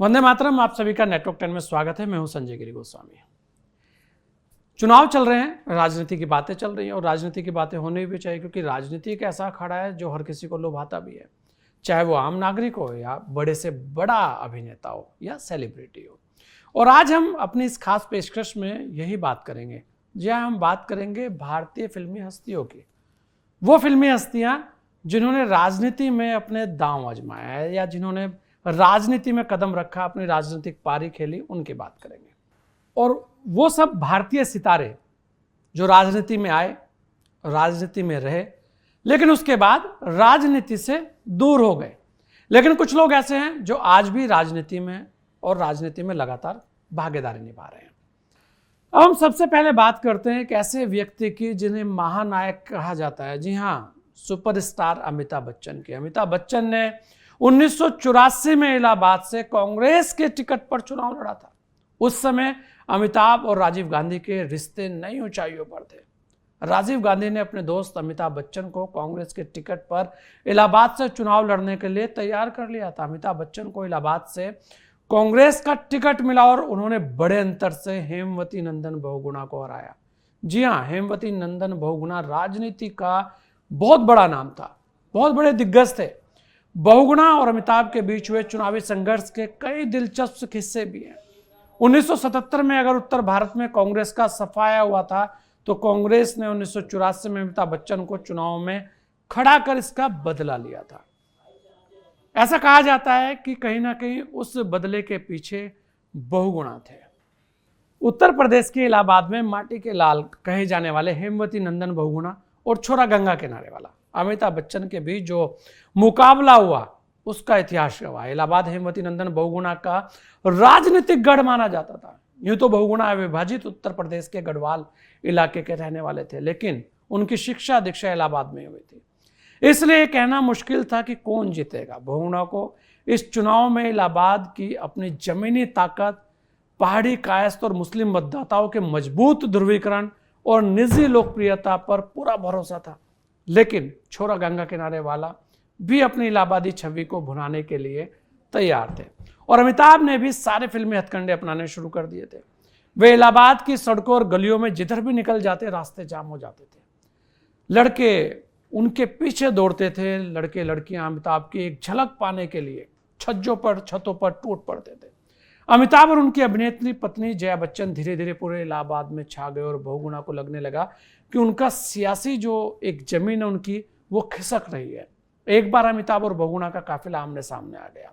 वंदे मातरम। आप सभी का नेटवर्क 10 में स्वागत है। मैं हूं संजय गिरी गोस्वामी। चुनाव चल रहे हैं, राजनीति की बातें चल रही हैं और राजनीति की बातें होनी भी चाहिए, क्योंकि राजनीति एक ऐसा अखाड़ा है जो हर किसी को लुभाता भी है, चाहे वो आम नागरिक हो या बड़े से बड़ा अभिनेता हो या सेलिब्रिटी हो। और आज हम अपनी इस खास पेशकश में यही बात करेंगे। जी हाँ, हम बात करेंगे भारतीय फिल्मी हस्तियों की। वो फिल्मी हस्तियां जिन्होंने राजनीति में अपने दांव आजमाया है या जिन्होंने राजनीति में कदम रखा, अपनी राजनीतिक पारी खेली, उनकी बात करेंगे। और वो सब भारतीय सितारे जो राजनीति में आए, राजनीति में रहे, लेकिन उसके बाद राजनीति से दूर हो गए। लेकिन कुछ लोग ऐसे हैं जो आज भी राजनीति में और राजनीति में लगातार भागीदारी निभा रहे हैं। अब हम सबसे पहले बात करते हैं एक ऐसे व्यक्ति की जिन्हें महानायक कहा जाता है। जी हाँ, सुपरस्टार अमिताभ बच्चन की। अमिताभ बच्चन ने 1984 में इलाहाबाद से कांग्रेस के टिकट पर चुनाव लड़ा था। उस समय अमिताभ और राजीव गांधी के रिश्ते नई ऊंचाइयों पर थे। राजीव गांधी ने अपने दोस्त अमिताभ बच्चन को कांग्रेस के टिकट पर इलाहाबाद से चुनाव लड़ने के लिए तैयार कर लिया था। अमिताभ बच्चन को इलाहाबाद से कांग्रेस का टिकट मिला और उन्होंने बड़े अंतर से हेमवती नंदन बहुगुणा को हराया। जी हाँ, हेमवती नंदन बहुगुणा राजनीति का बहुत बड़ा नाम था, बहुत बड़े दिग्गज थे। बहुगुणा और अमिताभ के बीच हुए चुनावी संघर्ष के कई दिलचस्प किस्से भी हैं। 1977 में अगर उत्तर भारत में कांग्रेस का सफाया हुआ था, तो कांग्रेस ने 1984 में अमिताभ बच्चन को चुनाव में खड़ा कर इसका बदला लिया था। ऐसा कहा जाता है कि कहीं ना कहीं उस बदले के पीछे बहुगुणा थे। उत्तर प्रदेश के इलाहाबाद में माटी के लाल कहे जाने वाले हेमवती नंदन बहुगुणा और छोरा गंगा किनारे वाला अमिताभ बच्चन के बीच जो मुकाबला हुआ, उसका इतिहास गवाह। इलाहाबाद हेमवती नंदन बहुगुणा का राजनीतिक गढ़ माना जाता था। यूं तो बहुगुणा विभाजित उत्तर प्रदेश के गढ़वाल इलाके के रहने वाले थे, लेकिन उनकी शिक्षा दीक्षा इलाहाबाद में हुई थी। इसलिए कहना मुश्किल था कि कौन जीतेगा। बहुगुणा को इस चुनाव में इलाहाबाद की अपनी जमीनी ताकत, पहाड़ी कायस्थ और मुस्लिम मतदाताओं के मजबूत ध्रुवीकरण और निजी लोकप्रियता पर पूरा भरोसा था। लेकिन छोरा गंगा किनारे वाला भी अपनी इलाहाबादी छवि को भुनाने के लिए तैयार थे और अमिताभ ने भी सारे फिल्मी हथकंडे अपनाने शुरू कर दिए थे। वे इलाहाबाद की सड़कों और गलियों में जिधर भी निकल जाते, रास्ते जाम हो जाते थे। लड़के उनके पीछे दौड़ते थे। लड़के लड़कियां अमिताभ की एक झलक पाने के लिए छतों पर टूट पड़ते थे। अमिताभ और उनकी अभिनेत्री पत्नी जया बच्चन धीरे धीरे पूरे इलाहाबाद में छा गए और बहुगुणा को लगने लगा कि उनका सियासी जो एक जमीन है उनकी, वो खिसक रही है। एक बार अमिताभ और बहुगुणा का काफिला आमने सामने आ गया।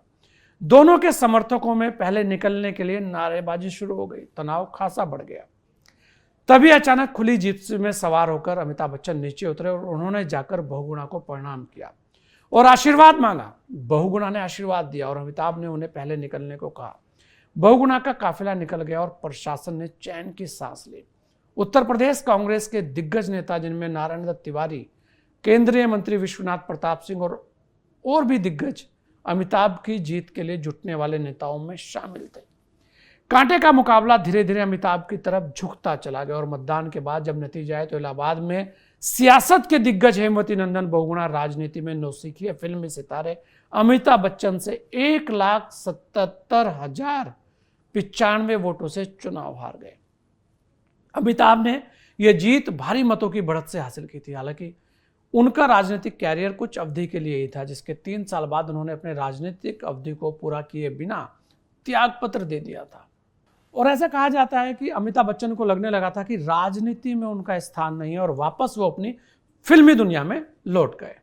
दोनों के समर्थकों में पहले निकलने के लिए नारेबाजी शुरू हो गई। तनाव खासा बढ़ गया। तभी अचानक खुली जिप्सी में सवार होकर अमिताभ बच्चन नीचे उतरे और उन्होंने जाकर बहुगुणा को प्रणाम किया और आशीर्वाद मांगा। बहुगुणा ने आशीर्वाद दिया और अमिताभ ने उन्हें पहले निकलने को कहा। बहुगुणा का काफिला निकल गया और प्रशासन ने चैन की सांस ली। उत्तर प्रदेश कांग्रेस के दिग्गज नेता, जिनमें नारायण दत्त तिवारी, केंद्रीय मंत्री विश्वनाथ प्रताप सिंह और भी दिग्गज अमिताभ की जीत के लिए जुटने वाले नेताओं में शामिल थे। कांटे का मुकाबला धीरे धीरे अमिताभ की तरफ झुकता चला गया और मतदान के बाद जब नतीजा आया तो इलाहाबाद में सियासत के दिग्गज हेमवती नंदन बहुगुणा राजनीति में नौसिखिए फिल्मी सितारे अमिताभ बच्चन से 1,77,095 वोटों से चुनाव हार गए। अमिताभ ने यह जीत भारी मतों की बढ़त से हासिल की थी। हालांकि उनका राजनीतिक कैरियर कुछ अवधि के लिए ही था, जिसके 3 साल बाद उन्होंने अपने राजनीतिक अवधि को पूरा किए बिना त्यागपत्र दे दिया था। और ऐसा कहा जाता है कि अमिताभ बच्चन को लगने लगा था कि राजनीति में उनका स्थान नहीं है और वापस वो अपनी फिल्मी दुनिया में लौट गए।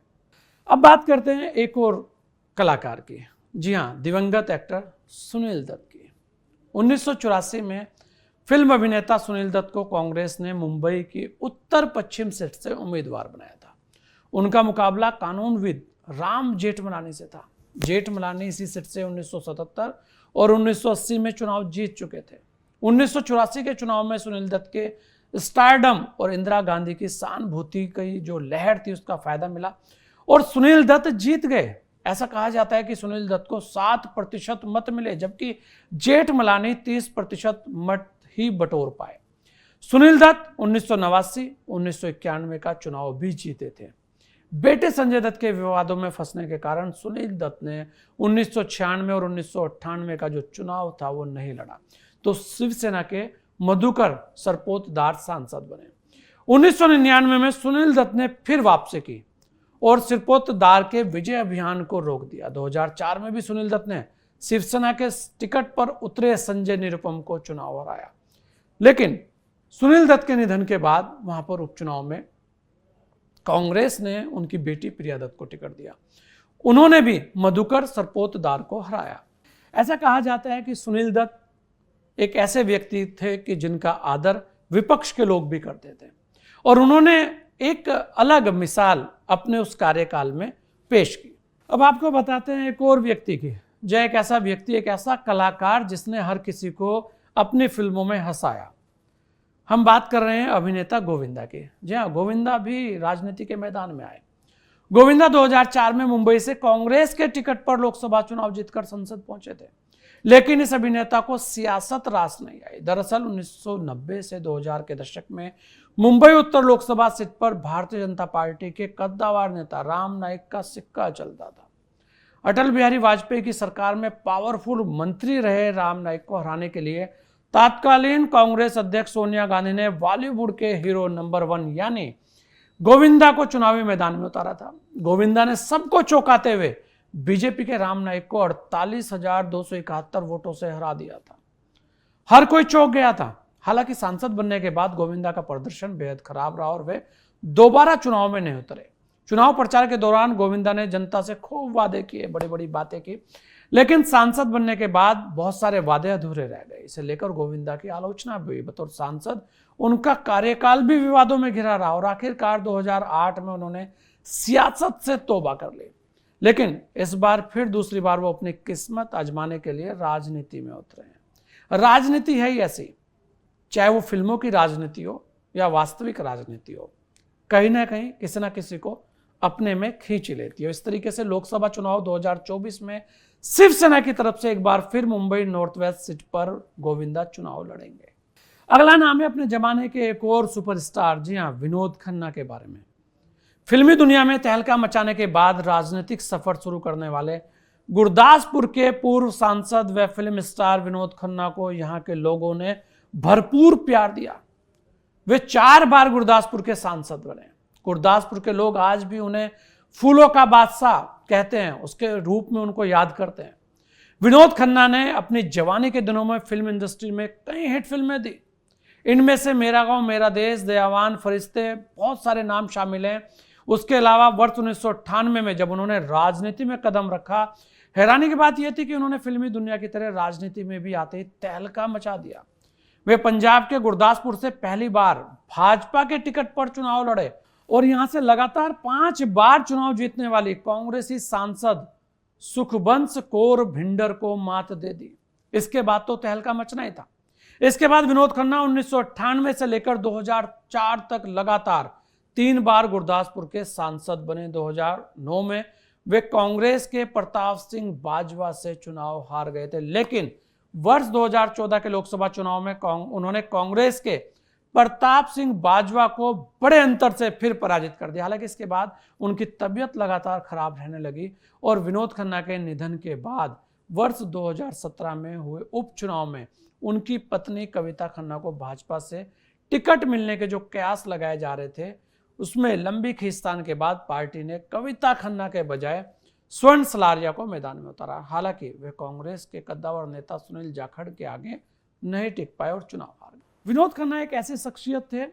अब बात करते हैं एक और कलाकार की। जी हाँ, दिवंगत एक्टर सुनील दत्त की। 1984 में फिल्म अभिनेता सुनील दत्त को कांग्रेस ने मुंबई की उत्तर पश्चिम सीट से उम्मीदवार बनाया था। उनका मुकाबला कानूनविद राम जेठमलानी से था। जेठमलानी इसी सीट से 1977 और 1980 में चुनाव जीत चुके थे। 1984 के चुनाव में सुनील दत्त के स्टारडम और इंदिरा गांधी की सहानुभूति की जो लहर थी, उसका फायदा मिला और सुनील दत्त जीत गए। ऐसा कहा जाता है कि सुनील दत्त को 7% मत मिले, जबकि जेठमलानी 30% मत ही बटोर पाए। सुनील दत्त 1989, 1991 का चुनाव भी जीते थे। बेटे संजय दत्त के विवादों में फंसने के कारण सुनील दत्त ने 1996 और 1998 का जो चुनाव था वो नहीं लड़ा, तो शिवसेना के मधुकर सरपोतदार सांसद बने। 1999 में सुनील दत्त ने फिर वापसी की और सरपोतदार के विजय अभियान को रोक दिया। 2004 में भी सुनील दत्त ने शिवसेना के टिकट पर उतरे संजय निरुपम को चुनाव हराया, लेकिन सुनील दत्त के निधन के बाद वहां पर उपचुनाव में कांग्रेस ने उनकी बेटी प्रिया दत्त को टिकट दिया। उन्होंने भी मधुकर सरपोतदार को हराया। ऐसा कहा जाता है कि सुनील दत्त एक ऐसे व्यक्ति थे कि जिनका आदर विपक्ष के लोग भी करते थे, और उन्होंने एक अलग मिसाल अपने उस कार्यकाल में पेश की। अब आपको बताते हैं एक और व्यक्ति की, जो एक ऐसा व्यक्ति, एक ऐसा कलाकार जिसने हर किसी को अपनी फिल्मों में हंसाया। हम बात कर रहे हैं अभिनेता गोविंदा की। जी हाँ, गोविंदा भी राजनीति के मैदान में आए। गोविंदा 2004 में मुंबई से कांग्रेस के टिकट पर लोकसभा चुनाव जीतकर संसद पहुंचे थे, लेकिन इस अभिनेता को सियासत रास नहीं आई। दरअसल 1990 से 2000 के दशक में मुंबई उत्तर लोकसभा सीट पर भारतीय जनता पार्टी के कद्दावर नेता राम नाईक का सिक्का चलता था। अटल बिहारी वाजपेयी की सरकार में पावरफुल मंत्री रहे राम नाईक को हराने के लिए तत्कालीन कांग्रेस अध्यक्ष सोनिया गांधी ने बॉलीवुड के हीरो नंबर 1 यानी गोविंदा को चुनावी मैदान में उतारा था। गोविंदा ने सबको चौंकाते हुए बीजेपी के राम नाईक को 48,271 वोटों से हरा दिया था। हर कोई चौंक गया था। हालांकि सांसद बनने के बाद गोविंदा का प्रदर्शन बेहद खराब रहा और वे दोबारा चुनाव में नहीं उतरे। चुनाव प्रचार के दौरान गोविंदा ने जनता से खूब वादे किए, बड़ी बड़ी बातें की, लेकिन सांसद बनने के बाद बहुत सारे वादे अधूरे रह गए। इसे लेकर गोविंदा की आलोचना भी हुई। बतौर सांसद उनका कार्यकाल भी विवादों में घिरा रहा और आखिरकार 2008 में उन्होंने सियासत से तौबा कर ली। लेकिन इस बार फिर दूसरी बार वो अपनी किस्मत आजमाने के लिए राजनीति में उतरे हैं। राजनीति है ही ऐसी, चाहे वो फिल्मों की राजनीति हो या वास्तविक राजनीति हो, कहीं ना कहीं किसी ना किसी को अपने में खींच लेती है। इस तरीके से लोकसभा चुनाव 2024 में शिवसेना की तरफ से एक बार फिर मुंबई नॉर्थ वेस्ट सीट पर गोविंदा चुनाव लड़ेंगे। अगला नाम है अपने जमाने के एक और सुपरस्टार, जी हां, विनोद खन्ना के बारे में। फिल्मी दुनिया में तहलका मचाने के बाद राजनीतिक सफर शुरू करने वाले गुरदासपुर के पूर्व सांसद व फिल्म स्टार विनोद खन्ना को यहां के लोगों ने भरपूर प्यार दिया। वे 4 बार गुरदासपुर के सांसद बने। गुरदासपुर के लोग आज भी उन्हें फूलों का बादशाह कहते हैं, उसके रूप में उनको याद करते हैं। विनोद खन्ना ने अपनी जवानी के दिनों में फिल्म इंडस्ट्री में कई हिट फिल्में दी। इनमें से मेरा गांव मेरा देश, दयावान, फरिश्ते, बहुत सारे नाम शामिल हैं। उसके अलावा वर्ष 1998 में जब उन्होंने राजनीति में कदम रखा, हैरानी की बात यह थी कि उन्होंने फिल्मी दुनिया की तरह राजनीति में भी आते ही तहलका मचा दिया। वे पंजाब के गुरदासपुर से पहली बार भाजपा के टिकट पर चुनाव लड़े और यहां से लगातार 5 बार चुनाव जीतने वाली कांग्रेसी सांसद सुखवंश कौर भिंडर को मात दे दी। इसके बाद तो तहलका मचना ही था। इसके बाद विनोद खन्ना 1998 से लेकर 2004 तक लगातार 3 बार गुरदासपुर के सांसद बने। 2009 में वे कांग्रेस के प्रताप सिंह बाजवा से चुनाव हार गए थे, लेकिन वर्ष 2014 के लोकसभा चुनाव में उन्होंने कांग्रेस के प्रताप सिंह बाजवा को बड़े अंतर से फिर पराजित कर दिया। हालांकि इसके बाद उनकी तबीयत लगातार खराब रहने लगी और विनोद खन्ना के निधन के बाद वर्ष 2017 में हुए उपचुनाव में उनकी पत्नी कविता खन्ना को भाजपा से टिकट मिलने के जो कयास लगाए जा रहे थे, उसमें लंबी खींचतान के बाद पार्टी ने कविता खन्ना के बजाय स्वर्ण सलारिया को मैदान में उतारा। हालांकि वे कांग्रेस के कद्दावर नेता सुनील जाखड़ के आगे नहीं टिक पाए और चुनाव हार गए। विनोद खन्ना एक ऐसे शख्सियत थे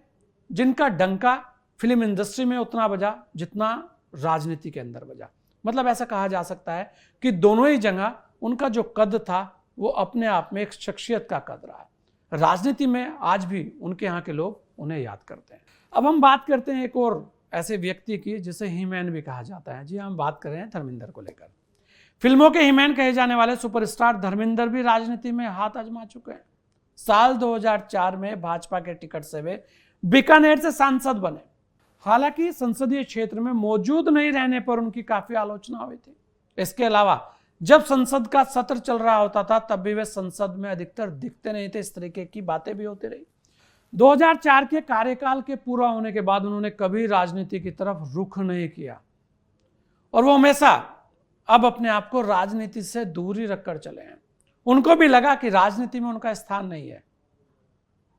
जिनका डंका फिल्म इंडस्ट्री में उतना बजा जितना राजनीति के अंदर बजा। मतलब ऐसा कहा जा सकता है कि दोनों ही जगह उनका जो कद था वो अपने आप में एक शख्सियत का कद रहा है। राजनीति में आज भी उनके यहाँ के लोग उन्हें याद करते हैं। अब हम बात करते हैं एक और ऐसे व्यक्ति की जिसे हीमैन भी कहा जाता है। जी, हम बात कर रहे हैं धर्मेंद्र को लेकर। फिल्मों के हीमैन कहे जाने वाले सुपरस्टार धर्मेंद्र भी राजनीति में हाथ आजमा चुके हैं। साल 2004 में भाजपा के टिकट से वे बीकानेर से सांसद बने। हालांकि संसदीय क्षेत्र में मौजूद नहीं रहने पर उनकी काफी आलोचना हुई थी। इसके अलावा जब संसद का सत्र चल रहा होता था तब भी वे संसद में अधिकतर दिखते नहीं थे। इस तरीके की बातें भी होती रही। 2004 के कार्यकाल के पूरा होने के बाद उन्होंने कभी राजनीति की तरफ रुख नहीं किया और वो हमेशा अब अपने आप को राजनीति से दूर ही रखकर चले हैं। उनको भी लगा कि राजनीति में उनका स्थान नहीं है,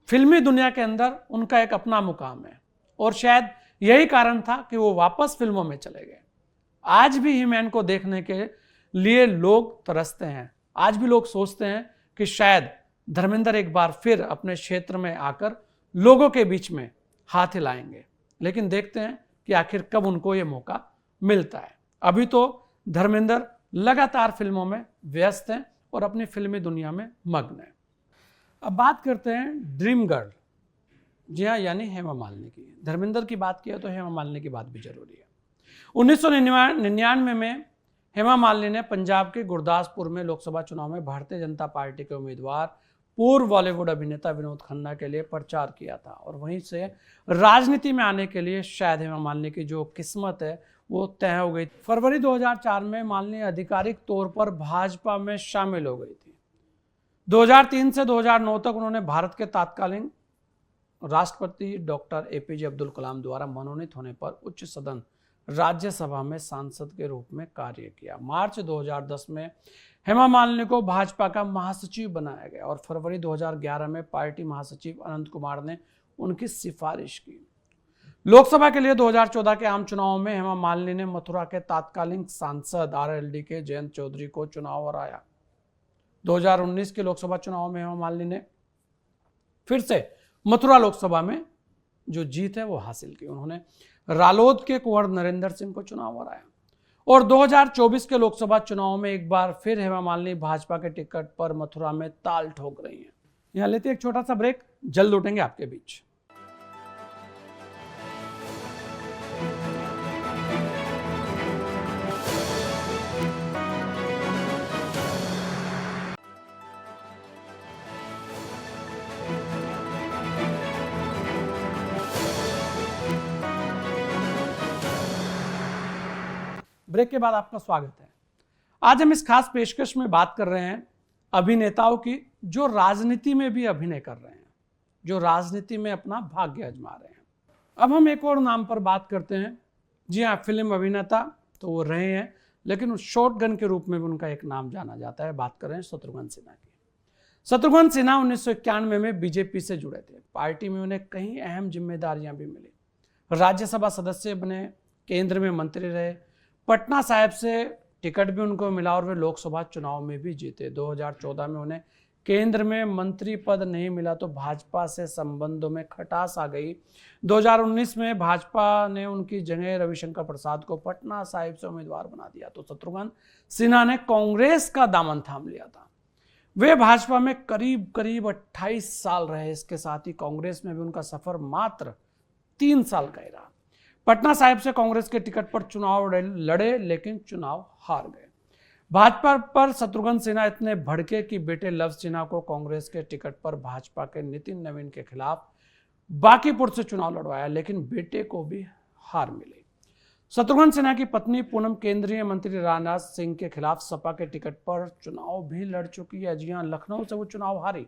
फिल्मी दुनिया के अंदर उनका एक अपना मुकाम है और शायद यही कारण था कि वो वापस फिल्मों में चले गए। आज भी ही मैन को देखने के लिए लोग तरसते हैं। आज भी लोग सोचते हैं कि शायद धर्मेंद्र एक बार फिर अपने क्षेत्र में आकर लोगों के बीच में हाथ हिलाएंगे, लेकिन देखते हैं कि आखिर कब उनको ये मौका मिलता है। अभी तो धर्मेंद्र लगातार फिल्मों में व्यस्त हैं और अपनी फिल्मी दुनिया में मग्न हैं। अब बात करते हैं ड्रीम गर्ल, जी हाँ, यानी हेमा मालिनी की। धर्मेंद्र की बात किया तो हेमा मालिनी की बात भी जरूरी है। 1999 में हेमा मालिनी ने पंजाब के गुरदासपुर में लोकसभा चुनाव में भारतीय जनता पार्टी के उम्मीदवार पूर्व बॉलीवुड अभिनेता विनोद खन्ना के लिए प्रचार किया था और वहीं से राजनीति में आने के लिए शायद हेमा मालिनी की जो किस्मत है वो तय हो गई। फरवरी 2004 में मालिनी आधिकारिक तौर पर भाजपा में शामिल हो गई थी। 2003 से 2009 तक उन्होंने भारत के तत्कालीन राष्ट्रपति डॉक्टर एपीजे अब्दुल कलाम द्वारा मनोनीत होने पर उच्च सदन राज्यसभा में सांसद के रूप में कार्य किया। मार्च 2010 में हेमा मालिनी को भाजपा का महासचिव बनाया गया और फरवरी 2011 में पार्टी महासचिव अनंत कुमार ने उनकी सिफारिश की। लोकसभा के लिए 2014 के आम चुनाव में हेमा मालिनी ने मथुरा के तत्कालीन सांसद आरएलडी के जयंत चौधरी को चुनाव हराया। 2019 के लोकसभा चुनाव में हेमा मालिनी ने फिर से मथुरा लोकसभा में जो जीत है वो हासिल की। उन्होंने रालोद के कुंवर नरेंद्र सिंह को चुनाव हराया और 2024 के लोकसभा चुनाव में एक बार फिर हेमा मालिनी भाजपा के टिकट पर मथुरा में ताल ठोक रही हैं। यहां लेते एक छोटा सा ब्रेक, जल्द लौटेंगे आपके बीच। ब्रेक के बाद आपका स्वागत है। आज हम इस खास पेशकश में बात कर रहे हैं अभिनेताओं की जो राजनीति में भी अभिनय कर रहे हैं, जो राजनीति में अपना भाग्य आजमा रहे हैं। अब हम एक और नाम पर बात करते हैं। जी हाँ, फिल्म अभिनेता तो वो रहे हैं, लेकिन उस शॉटगन के रूप में भी उनका एक नाम जाना जाता है। बात कर रहे हैं शत्रुघ्न सिन्हा की। शत्रुघ्न सिन्हा 1991 में बीजेपी से जुड़े थे। पार्टी में उन्हें कई अहम जिम्मेदारियां भी मिली। राज्यसभा सदस्य बने, केंद्र में मंत्री रहे, पटना साहिब से टिकट भी उनको मिला और वे लोकसभा चुनाव में भी जीते। 2014 में उन्हें केंद्र में मंत्री पद नहीं मिला तो भाजपा से संबंधों में खटास आ गई। 2019 में भाजपा ने उनकी जगह रविशंकर प्रसाद को पटना साहिब से उम्मीदवार बना दिया तो शत्रुघ्न सिन्हा ने कांग्रेस का दामन थाम लिया था। वे भाजपा में करीब 28 साल रहे। इसके साथ ही कांग्रेस में भी उनका सफर मात्र 3 साल का ही रहा। पटना साहिब से कांग्रेस के टिकट पर चुनाव लड़े, लेकिन चुनाव हार गए। भाजपा पर शत्रुघ्न सिन्हा इतने भड़के कि बेटे लव सिन्हा को कांग्रेस के टिकट पर भाजपा के नितिन नवीन के खिलाफ बांकीपुर से चुनाव लड़वाया, लेकिन बेटे को भी हार मिली। शत्रुघ्न सिन्हा की पत्नी पूनम केंद्रीय मंत्री राजनाथ सिंह के खिलाफ सपा के टिकट पर चुनाव भी लड़ चुकी है। जी हां, लखनऊ से वो चुनाव हारी।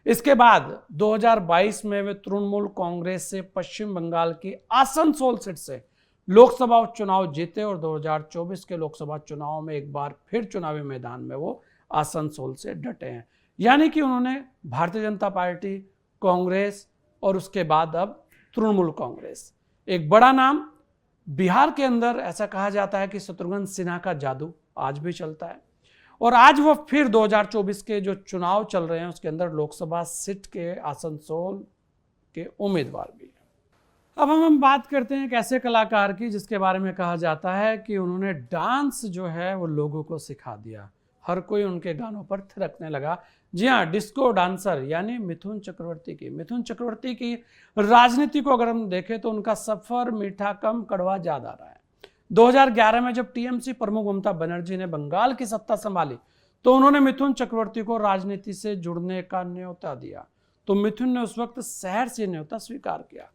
इसके बाद 2022 में वे तृणमूल कांग्रेस से पश्चिम बंगाल की आसनसोल सीट से लोकसभा चुनाव जीते और 2024 के लोकसभा चुनाव में एक बार फिर चुनावी मैदान में वो आसनसोल से डटे हैं। यानी कि उन्होंने भारतीय जनता पार्टी, कांग्रेस और उसके बाद अब तृणमूल कांग्रेस, एक बड़ा नाम। बिहार के अंदर ऐसा कहा जाता है कि शत्रुघ्न सिन्हा का जादू आज भी चलता है और आज वो फिर 2024 के जो चुनाव चल रहे हैं उसके अंदर लोकसभा सीट के आसनसोल के उम्मीदवार भी हैं। अब हम बात करते हैं एक ऐसे कलाकार की जिसके बारे में कहा जाता है कि उन्होंने डांस जो है वो लोगों को सिखा दिया। हर कोई उनके गानों पर थिरकने लगा। जी हाँ, डिस्को डांसर यानी मिथुन चक्रवर्ती की। मिथुन चक्रवर्ती की राजनीति को अगर हम देखें तो उनका सफर मीठा कम कड़वा ज्यादा रहा है। 2011 में जब टीएमसी प्रमुख ममता बनर्जी ने बंगाल की सत्ता संभाली तो उन्होंने मिथुन चक्रवर्ती को राजनीति से जुड़ने का न्योता दिया, तो मिथुन ने उस वक्त शहर से न्योता स्वीकार किया।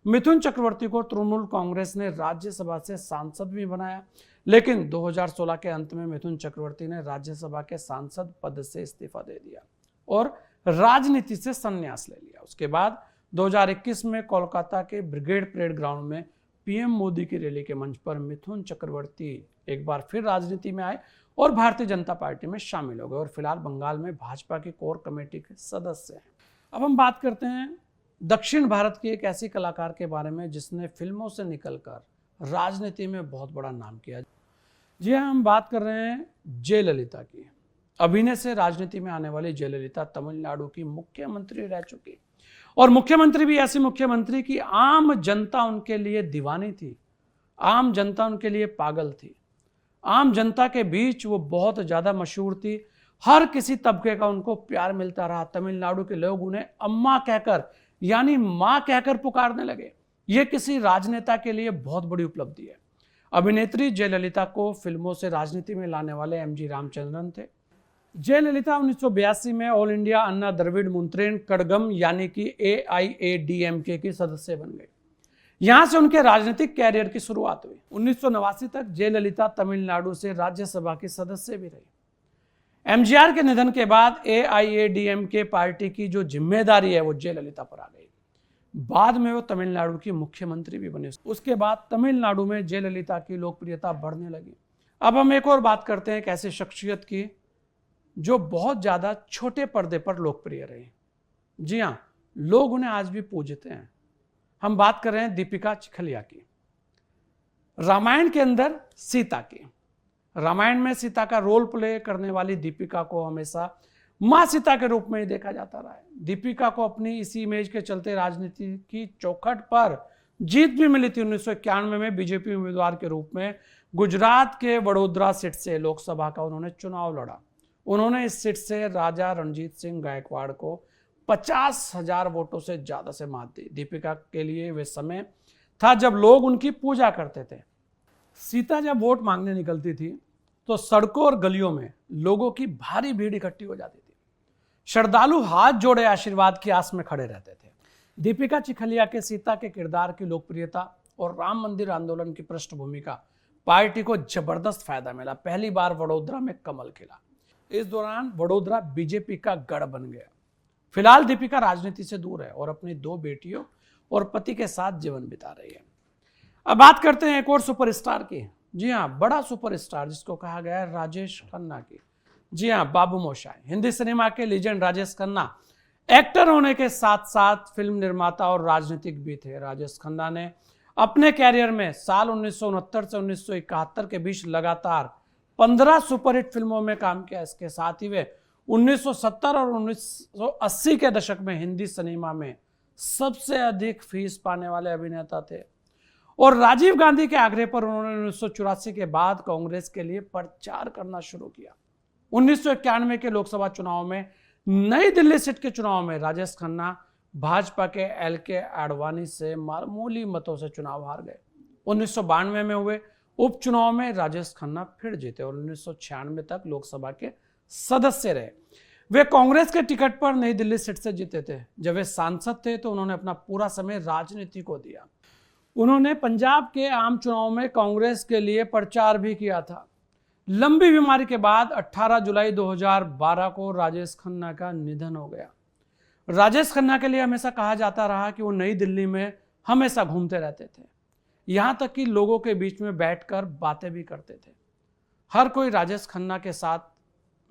मिथुन चक्रवर्ती को तृणमूल कांग्रेस ने राज्यसभा से सांसद भी बनाया, लेकिन 2016 के अंत में मिथुन चक्रवर्ती ने राज्यसभा के सांसद पद से इस्तीफा दे दिया और राजनीति से संन्यास ले लिया। उसके बाद 2021 में कोलकाता के ब्रिगेड परेड ग्राउंड में पीएम मोदी की रैली के मंच पर मिथुन चक्रवर्ती एक बार फिर राजनीति में आए और भारतीय जनता पार्टी में शामिल हो गए और फिलहाल बंगाल में भाजपा की कोर कमेटी के सदस्य हैं। अब हम बात करते हैं दक्षिण भारत की एक ऐसी कलाकार के बारे में जिसने फिल्मों से निकलकर राजनीति में बहुत बड़ा नाम किया। जी हाँ, हम बात कर रहे हैं जयललिता की। अभिनय से राजनीति में आने वाली जयललिता तमिलनाडु की मुख्यमंत्री रह चुकी और मुख्यमंत्री भी ऐसी मुख्यमंत्री की आम जनता उनके लिए दीवानी थी, आम जनता उनके लिए पागल थी, आम जनता के बीच वो बहुत ज्यादा मशहूर थी। हर किसी तबके का उनको प्यार मिलता रहा। तमिलनाडु के लोग उन्हें अम्मा कहकर यानी मां कहकर पुकारने लगे। ये किसी राजनेता के लिए बहुत बड़ी उपलब्धि है। अभिनेत्री जयललिता को फिल्मों से राजनीति में लाने वाले एमजी रामचंद्रन थे। जयललिता 1982 में ऑल इंडिया अन्ना द्रविड़ मुन्नेत्र कड़गम यानी कि AIADMK की सदस्य बन गए। यहां से उनके राजनीतिक कैरियर की शुरुआत हुई। 1989 तक जयललिता तमिलनाडु से राज्यसभा की सदस्य भी रही। एमजीआर के निधन के बाद AIADMK पार्टी की जो जिम्मेदारी है वो जयललिता पर आ गई। बाद में वो तमिलनाडु की मुख्यमंत्री भी बने। उसके बाद तमिलनाडु में जयललिता की लोकप्रियता बढ़ने लगी। अब हम एक और बात करते हैं एक ऐसी शख्सियत की जो बहुत ज्यादा छोटे पर्दे पर लोकप्रिय रही। जी हाँ, लोग उन्हें आज भी पूजते हैं। हम बात कर रहे हैं दीपिका चिखलिया की। रामायण के अंदर सीता की, रामायण में सीता का रोल प्ले करने वाली दीपिका को हमेशा मां सीता के रूप में ही देखा जाता रहा है। दीपिका को अपनी इसी इमेज के चलते राजनीति की चौखट पर जीत भी मिली थी। 1991 में बीजेपी उम्मीदवार के रूप में गुजरात के वडोदरा सीट से लोकसभा का उन्होंने चुनाव लड़ा। उन्होंने इस सीट से राजा रणजीत सिंह गायकवाड़ को 50,000 वोटों से ज्यादा से मात दी। दीपिका के लिए वे समय था जब लोग उनकी पूजा करते थे। सीता जब वोट मांगने निकलती थी तो सड़कों और गलियों में लोगों की भारी भीड़ इकट्ठी हो जाती थी। श्रद्धालु हाथ जोड़े आशीर्वाद की आस में खड़े रहते थे। दीपिका चिखलिया के सीता के किरदार की लोकप्रियता और राम मंदिर आंदोलन की पृष्ठभूमि का पार्टी को जबरदस्त फायदा मिला। पहली बार वडोदरा में कमल खिला। इस दौरान वडोदरा बीजेपी का गढ़ बन गया। फिलहाल दीपिका राजनीति से दूर है और अपनी 2 बेटियों और पति के साथ जीवन बिता रही है। अब बात करते हैं एक और सुपरस्टार की। जी हाँ, बड़ा सुपरस्टार जिसको कहा गया है राजेश खन्ना की। जी हाँ, बाबू मोशाय। हिंदी सिनेमा के लीजेंड राजेश खन्ना एक्टर होने के साथ साथ फिल्म निर्माता और राजनीतिक भी थे। राजेश खन्ना ने अपने कैरियर में साल 1969 से 1971 के बीच लगातार 15 सुपरहिट फिल्मों में काम किया। इसके साथ ही वे 1970 और 1980 के दशक में हिंदी सिनेमा में सबसे अधिक फीस पाने वाले अभिनेता थे और राजीव गांधी के आग्रह पर उन्होंने 1984 के बाद कांग्रेस के लिए प्रचार करना शुरू किया। 1991 के लोकसभा चुनाव में नई दिल्ली सीट के चुनाव में राजेश खन्ना भाजपा के LK आडवाणी से मामूली मतों से चुनाव हार गए। 1992 में हुए उपचुनाव में राजेश खन्ना फिर जीते और 1996 तक लोकसभा के सदस्य रहे। वे कांग्रेस के टिकट पर नई दिल्ली सीट से जीते थे। जब वे सांसद थे तो उन्होंने अपना पूरा समय राजनीति को दिया। उन्होंने पंजाब के आम चुनाव में कांग्रेस के लिए प्रचार भी किया था। लंबी बीमारी के बाद 18 जुलाई 2012 को राजेश खन्ना का निधन हो गया। राजेश खन्ना के लिए हमेशा कहा जाता रहा कि वो नई दिल्ली में हमेशा घूमते रहते थे, यहां तक कि लोगों के बीच में बैठकर बातें भी करते थे। हर कोई राजेश खन्ना के साथ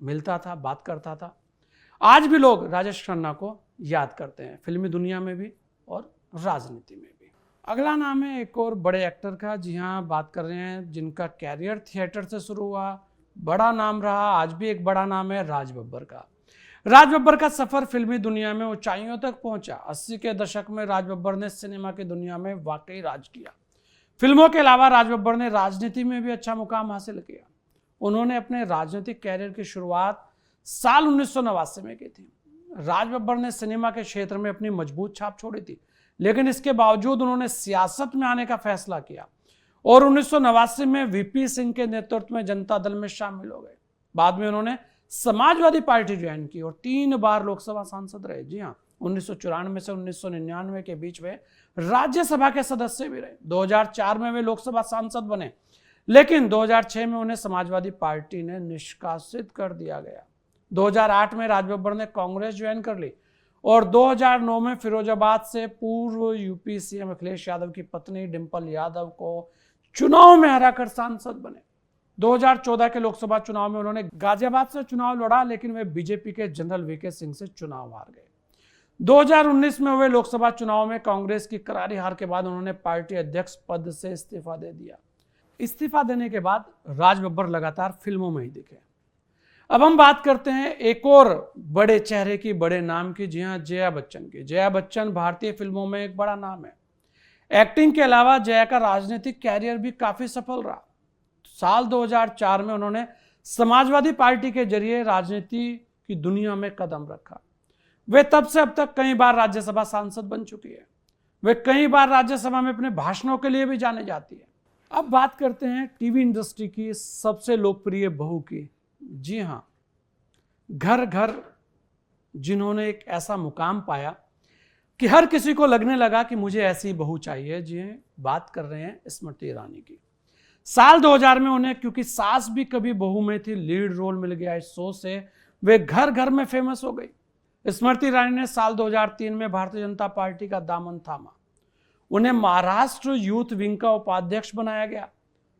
मिलता था, बात करता था। आज भी लोग राजेश खन्ना को याद करते हैं, फिल्मी दुनिया में भी और राजनीति में भी। अगला नाम है एक और बड़े एक्टर का। जी हाँ, बात कर रहे हैं जिनका कैरियर थिएटर से शुरू हुआ, बड़ा नाम रहा, आज भी एक बड़ा नाम है राज बब्बर का। राज बब्बर का सफर फिल्मी दुनिया में ऊंचाइयों तक पहुंचा। 80 के दशक में राज बब्बर ने सिनेमा की दुनिया में वाकई राज किया। फिल्मों के अलावा राज बब्बर ने राजनीति में भी अच्छा मुकाम हासिल किया। उन्होंने अपने राजनीतिक कैरियर की शुरुआत साल 1989 में की थी। राज बब्बर ने सिनेमा के क्षेत्र में अपनी मजबूत छाप छोड़ी थी, लेकिन इसके बावजूद उन्होंने सियासत में आने का फैसला किया और 1989 में VP सिंह के नेतृत्व में जनता दल में शामिल हो गए। बाद में उन्होंने समाजवादी पार्टी ज्वाइन की और 3 बार लोकसभा सांसद रहे। जी हाँ, 1994 से 1999 के बीच वे राज्यसभा के सदस्य भी रहे। 2004 में वे लोकसभा सांसद बने, लेकिन 2006 में उन्हें समाजवादी पार्टी ने निष्कासित कर दिया गया। 2008 में राज बब्बर ने कांग्रेस ज्वाइन कर ली और 2009 में फिरोजाबाद से पूर्व यूपी सीएम अखिलेश यादव की पत्नी डिंपल यादव को चुनाव में हराकर सांसद बने। 2014 के लोकसभा चुनाव में उन्होंने गाजियाबाद से चुनाव लड़ा, लेकिन वे बीजेपी के जनरल वीके सिंह से चुनाव हार गए। 2019 में हुए लोकसभा चुनाव में कांग्रेस की करारी हार के बाद उन्होंने पार्टी अध्यक्ष पद से इस्तीफा दे दिया। इस्तीफा देने के बाद राज बब्बर लगातार फिल्मों में ही दिखे। अब हम बात करते हैं एक और बड़े चेहरे की, बड़े नाम की। जी हां, जया बच्चन की। जया बच्चन भारतीय फिल्मों में एक बड़ा नाम है। एक्टिंग के अलावा जया का राजनीतिक कैरियर भी काफी सफल रहा। साल 2004 में उन्होंने समाजवादी पार्टी के जरिए राजनीति की दुनिया में कदम रखा। वे तब से अब तक कई बार राज्यसभा सांसद बन चुकी है। वे कई बार राज्यसभा में अपने भाषणों के लिए भी जाने जाती है। अब बात करते हैं टीवी इंडस्ट्री की सबसे लोकप्रिय बहू की। जी हां, घर घर जिन्होंने एक ऐसा मुकाम पाया कि हर किसी को लगने लगा कि मुझे ऐसी बहू चाहिए। जी हां, बात कर रहे हैं स्मृति ईरानी की। साल 2000 में उन्हें, क्योंकि सास भी कभी बहू में थी, लीड रोल मिल गया इस शो से। वे घर घर में फेमस हो गई। स्मृति ईरानी ने साल 2003 में भारतीय जनता पार्टी का दामन थामा। उन्हें महाराष्ट्र यूथ विंग का उपाध्यक्ष बनाया गया।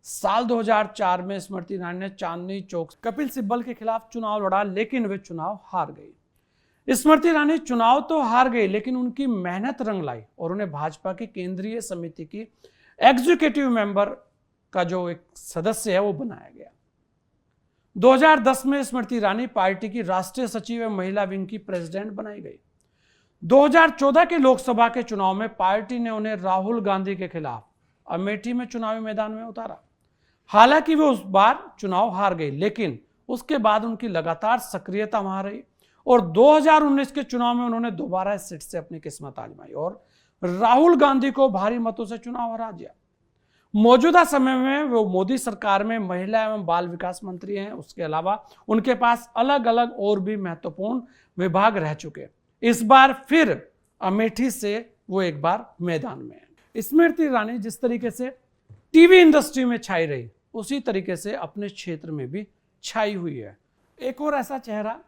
साल 2004 में स्मृति ईरानी ने चांदनी चौक कपिल सिब्बल के खिलाफ चुनाव लड़ा, लेकिन वे चुनाव हार गई। स्मृति ईरानी चुनाव तो हार गई, लेकिन उनकी मेहनत रंग लाई और उन्हें भाजपा की केंद्रीय समिति की एग्जीक्यूटिव मेंबर का जो एक सदस्य है वो बनाया गया। 2010 में स्मृति ईरानी पार्टी की राष्ट्रीय सचिव एवं महिला विंग की प्रेसिडेंट बनाई गई। 2014 के लोकसभा के चुनाव में पार्टी ने उन्हें राहुल गांधी के खिलाफ अमेठी में चुनावी मैदान में उतारा। हालांकि वे उस बार चुनाव हार गई, लेकिन उसके बाद उनकी लगातार सक्रियता वहां रही और 2019 के चुनाव में उन्होंने दोबारा इस सीट से अपनी किस्मत आजमाई और राहुल गांधी को भारी मतों से चुनाव हरा दिया। मौजूदा समय में वो मोदी सरकार में महिला एवं बाल विकास मंत्री हैं। उसके अलावा उनके पास अलग अलग और भी महत्वपूर्ण विभाग रह चुके। इस बार फिर अमेठी से वो एक बार मैदान में है। स्मृति ईरानी जिस तरीके से टीवी इंडस्ट्री में छाई रही, उसी तरीके से अपने क्षेत्र में भी छाई हुई है। एक और ऐसा चेहरा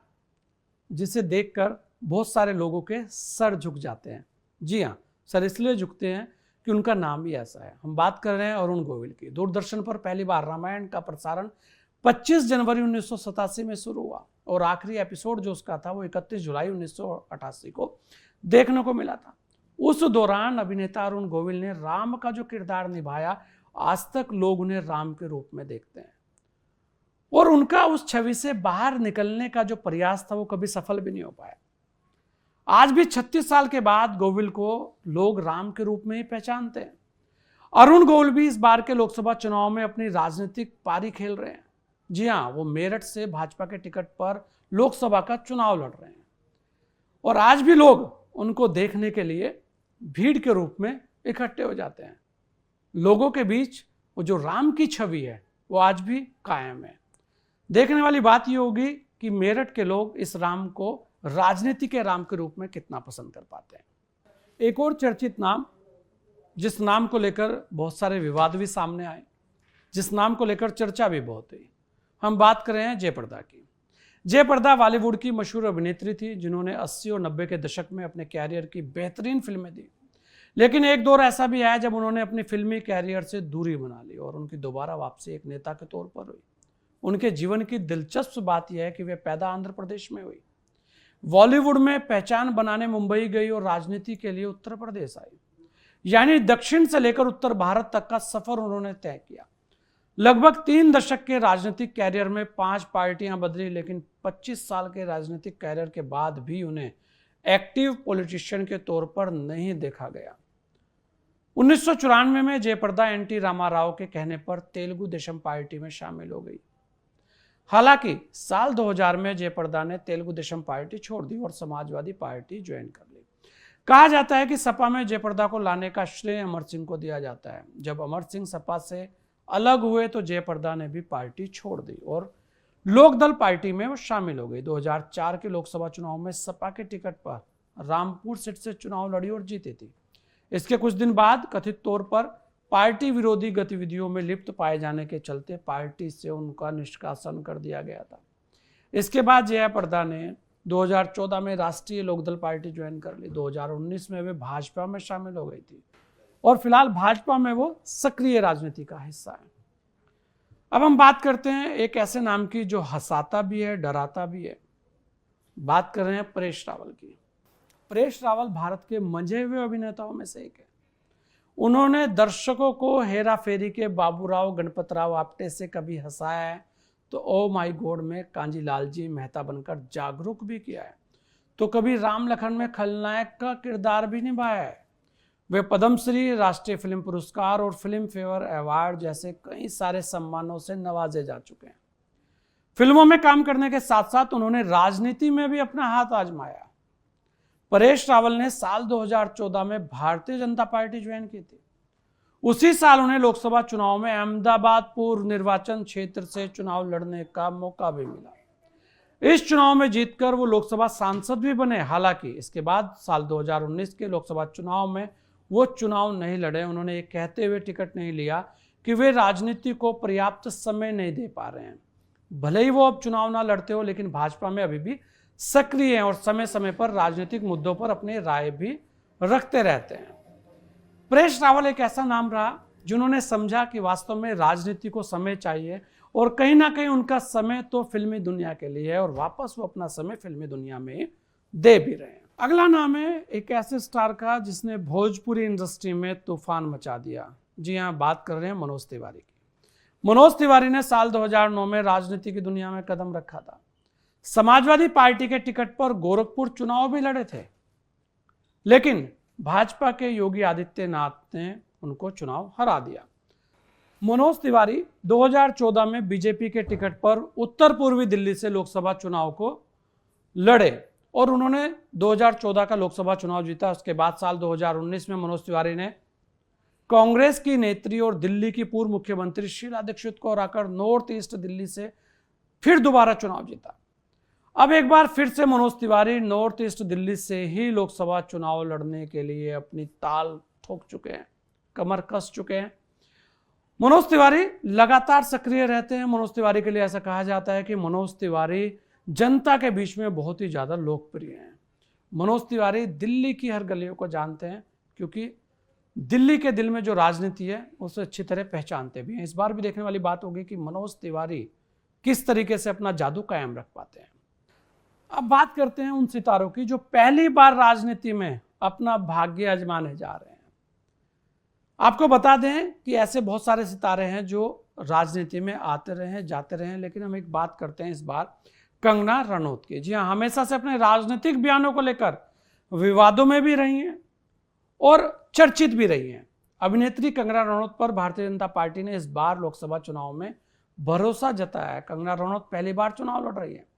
जिसे देखकर बहुत सारे लोगों के सर झुक जाते हैं। जी हाँ, सर इसलिए झुकते हैं कि उनका नाम ही ऐसा है। हम बात कर रहे हैं अरुण गोविल की। दूरदर्शन पर पहली बार रामायण का प्रसारण 25 जनवरी 1987 में शुरू हुआ और आखिरी एपिसोड जो उसका था वो 31 जुलाई 1988 को देखने को मिला था। उस दौरान अभिनेता अरुण गोविल ने राम का जो किरदार निभाया, आज तक लोग उन्हें राम के रूप में देखते हैं और उनका उस छवि से बाहर निकलने का जो प्रयास था वो कभी सफल भी नहीं हो पाया। आज भी 36 साल के बाद गोविल को लोग राम के रूप में ही पहचानते हैं। अरुण गोविल भी इस बार के लोकसभा चुनाव में अपनी राजनीतिक पारी खेल रहे हैं। जी हां, वो मेरठ से भाजपा के टिकट पर लोकसभा का चुनाव लड़ रहे हैं और आज भी लोग उनको देखने के लिए भीड़ के रूप में इकट्ठे हो जाते हैं। लोगों के बीच वो जो राम की छवि है वो आज भी कायम है। देखने वाली बात ये होगी कि मेरठ के लोग इस राम को राजनीति के राम के रूप में कितना पसंद कर पाते हैं। एक और चर्चित नाम, जिस नाम को लेकर बहुत सारे विवाद भी सामने आए, जिस नाम को लेकर चर्चा भी बहुत हुई, हम बात कर रहे हैं जयप्रदा की। जयप्रदा बॉलीवुड की मशहूर अभिनेत्री थी जिन्होंने 80 और 90 के दशक में अपने कैरियर की बेहतरीन फिल्में दी, लेकिन एक दौर ऐसा भी आया जब उन्होंने अपनी फिल्मी कैरियर से दूरी बना ली और उनकी दोबारा वापसी एक नेता के तौर पर हुई। उनके जीवन की दिलचस्प बात यह है कि वे पैदा आंध्र प्रदेश में हुई, बॉलीवुड में पहचान बनाने मुंबई गई और राजनीति के लिए उत्तर प्रदेश आई। यानी दक्षिण से लेकर उत्तर भारत तक का सफर उन्होंने तय किया। लगभग 3 दशक के राजनीतिक कैरियर में 5 पार्टियां बदली, लेकिन 25 साल के राजनीतिक कैरियर के बाद भी उन्हें एक्टिव पॉलिटिशियन के तौर पर नहीं देखा गया। 1994 में जयप्रदा एनटी रामाराव के कहने पर तेलुगु देशम पार्टी में शामिल हो गई। हालांकि साल 2000 में जयप्रदा ने तेलुगु देशम पार्टी छोड़ दी और समाजवादी पार्टी ज्वाइन कर ली। कहा जाता है कि सपा में जयप्रदा को लाने का श्रेय अमर सिंह को दिया जाता है। जब अमर सिंह सपा से अलग हुए तो जयप्रदा ने भी पार्टी छोड़ दी और लोकदल पार्टी में वो शामिल हो गई। 2004 के लोकसभा चुनाव में सपा के टिकट पर रामपुर सीट से चुनाव लड़ी और जीती थी। इसके कुछ दिन बाद कथित तौर पर पार्टी विरोधी गतिविधियों में लिप्त पाए जाने के चलते पार्टी से उनका निष्कासन कर दिया गया था। इसके बाद जयप्रदा ने 2014 में राष्ट्रीय लोकदल पार्टी ज्वाइन कर ली, 2019 में वे भाजपा में शामिल हो गई थी और फिलहाल भाजपा में वो सक्रिय राजनीति का हिस्सा है। अब हम बात करते हैं एक ऐसे नाम की जो हंसाता भी है, डराता भी है। बात कर रहे हैं परेश रावल की। परेश रावल भारत के मंझे हुए अभिनेताओं में से एक है। उन्होंने दर्शकों को हेरा फेरी के बाबूराव गणपतराव आपटे से कभी हंसाया है तो ओ माई गॉड में कांजीलाल जी मेहता बनकर जागरूक भी किया है, तो कभी राम लखन में खलनायक का किरदार भी निभाया है। वे पद्मश्री, राष्ट्रीय फिल्म पुरस्कार और फिल्म फेयर अवार्ड जैसे कई सारे सम्मानों से नवाजे जा चुके हैं। फिल्मों में काम करने के साथ साथ उन्होंने राजनीति में भी अपना हाथ आजमाया। परेश रावल ने साल 2014 में भारतीय जनता पार्टी ज्वाइन की थी। उसी साल उन्हें लोकसभा चुनाव में अहमदाबाद पूर्व निर्वाचन क्षेत्र से चुनाव लड़ने का मौका भी मिला। इस चुनाव में जीतकर वो लोकसभा सांसद भी बने। हालांकि इसके बाद साल 2019 के लोकसभा चुनाव में वो चुनाव नहीं लड़े। उन्होंने ये कहते हुए टिकट नहीं लिया कि वे राजनीति को पर्याप्त समय नहीं दे पा रहे हैं। भले ही वो अब चुनाव ना लड़ते हो, लेकिन भाजपा में अभी भी सक्रिय हैं और समय समय पर राजनीतिक मुद्दों पर अपनी राय भी रखते रहते हैं। परेश रावल एक ऐसा नाम रहा जिन्होंने समझा कि वास्तव में राजनीति को समय चाहिए और कहीं ना कहीं उनका समय तो फिल्मी दुनिया के लिए है और वापस वो अपना समय फिल्मी दुनिया में दे भी रहे हैं। अगला नाम है एक ऐसे स्टार का जिसने भोजपुरी इंडस्ट्री में तूफान मचा दिया। जी हाँ, बात कर रहे हैं मनोज तिवारी की। मनोज तिवारी ने साल 2009 में राजनीति की दुनिया में कदम रखा था। समाजवादी पार्टी के टिकट पर गोरखपुर चुनाव भी लड़े थे, लेकिन भाजपा के योगी आदित्यनाथ ने उनको चुनाव हरा दिया। मनोज तिवारी 2014 में बीजेपी के टिकट पर उत्तर पूर्वी दिल्ली से लोकसभा चुनाव को लड़े और उन्होंने 2014 का लोकसभा चुनाव जीता। उसके बाद साल 2019 में मनोज तिवारी ने कांग्रेस की नेत्री और दिल्ली की पूर्व मुख्यमंत्री शीला दीक्षित को हराकर नॉर्थ ईस्ट दिल्ली से फिर दोबारा चुनाव जीता। अब एक बार फिर से मनोज तिवारी नॉर्थ ईस्ट दिल्ली से ही लोकसभा चुनाव लड़ने के लिए अपनी ताल ठोक चुके हैं, कमर कस चुके हैं। मनोज तिवारी लगातार सक्रिय रहते हैं। मनोज तिवारी के लिए ऐसा कहा जाता है कि मनोज तिवारी जनता के बीच में बहुत ही ज्यादा लोकप्रिय हैं। मनोज तिवारी दिल्ली की हर गलियों को जानते हैं, क्योंकि दिल्ली के दिल में जो राजनीति है उसे अच्छी तरह पहचानते भी हैं। इस बार भी देखने वाली बात होगी कि मनोज तिवारी किस तरीके से अपना जादू कायम रख पाते हैं। अब बात करते हैं उन सितारों की जो पहली बार राजनीति में अपना भाग्य आजमाने जा रहे हैं। आपको बता दें कि ऐसे बहुत सारे सितारे हैं जो राजनीति में आते रहे हैं, जाते रहे हैं, लेकिन हम एक बात करते हैं इस बार कंगना रनौत की। जी हाँ, हमेशा से अपने राजनीतिक बयानों को लेकर विवादों में भी रही हैं और चर्चित भी रही हैं। अभिनेत्री कंगना रनौत पर भारतीय जनता पार्टी ने इस बार लोकसभा चुनाव में भरोसा जताया है। कंगना रनौत पहली बार चुनाव लड़ रही है।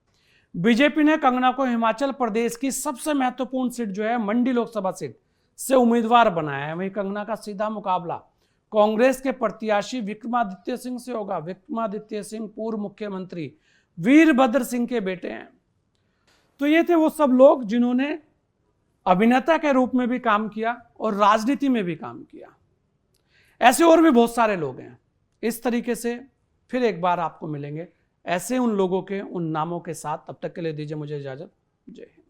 बीजेपी ने कंगना को हिमाचल प्रदेश की सबसे महत्वपूर्ण सीट जो है मंडी लोकसभा सीट से उम्मीदवार बनाया है। वहीं कंगना का सीधा मुकाबला कांग्रेस के प्रत्याशी विक्रमादित्य सिंह से होगा। विक्रमादित्य सिंह पूर्व मुख्यमंत्री वीरभद्र सिंह के बेटे हैं। तो ये थे वो सब लोग जिन्होंने अभिनेता के रूप में भी काम किया और राजनीति में भी काम किया। ऐसे और भी बहुत सारे लोग हैं। इस तरीके से फिर एक बार आपको मिलेंगे ऐसे उन लोगों के, उन नामों के साथ। तब तक के लिए दीजिए मुझे इजाजत। जय हिंद।